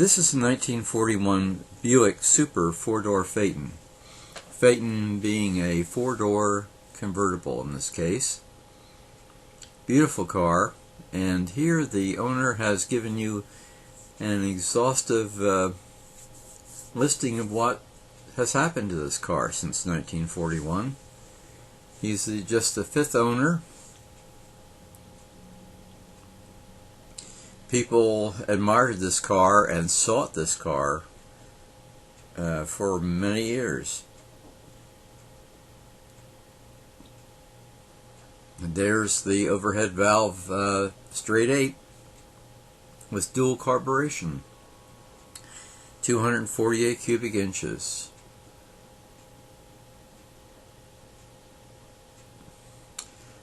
This is a 1941 Buick Super 4-door Phaeton. Phaeton being a 4-door convertible in this case. Beautiful car, and here the owner has given you an exhaustive listing of what has happened to this car since 1941. He's just the 5th owner. People admired this car and sought this car for many years. And there's the overhead valve straight 8 with dual carburation, 248 cubic inches.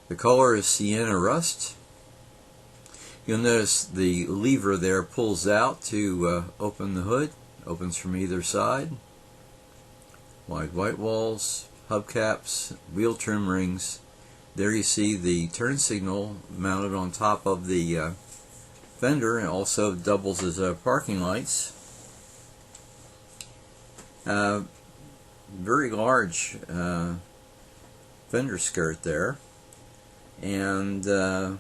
The color is SiennaRust. You'll notice the lever there pulls out to open the hood. Opens from either side. Wide white walls, hubcaps, wheel trim rings. There you see the turn signal mounted on top of the fender, and also doubles as parking lights. Very large fender skirt there, and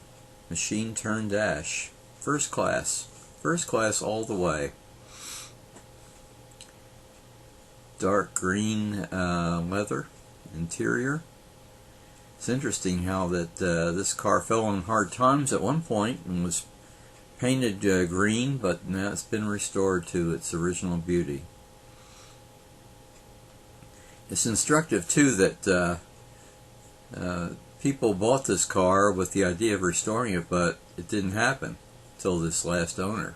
machine turn dash. First class all the way. Dark green leather interior. It's interesting how that this car fell on hard times at one point and was painted green, but now it's been restored to its original beauty. It's instructive too that people bought this car with the idea of restoring it, but it didn't happen until this last owner.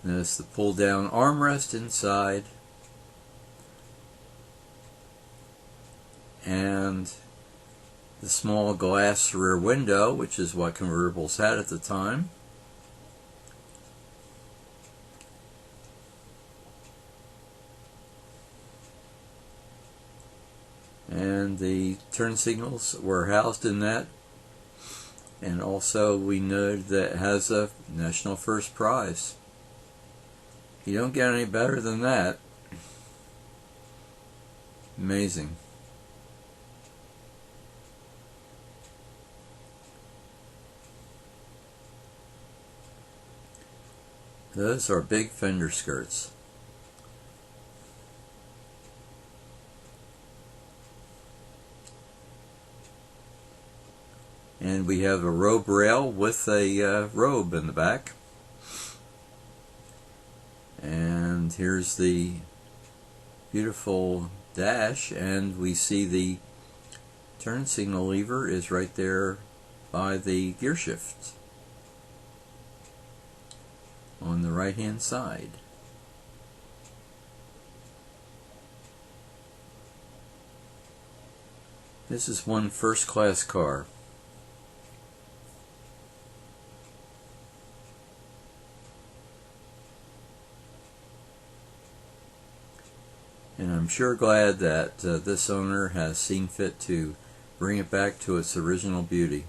Notice the pull down armrest inside, and the small glass rear window, which is what convertibles had at the time. And the turn signals were housed in that. And also we noted that it has a national first prize. You don't get any better than that. Amazing. Those are big fender skirts. And we have a robe rail with a robe in the back. And here's the beautiful dash, and we see the turn signal lever is right there by the gear shift on the right hand side. This is one first class car. And I'm sure glad that this owner has seen fit to bring it back to its original beauty.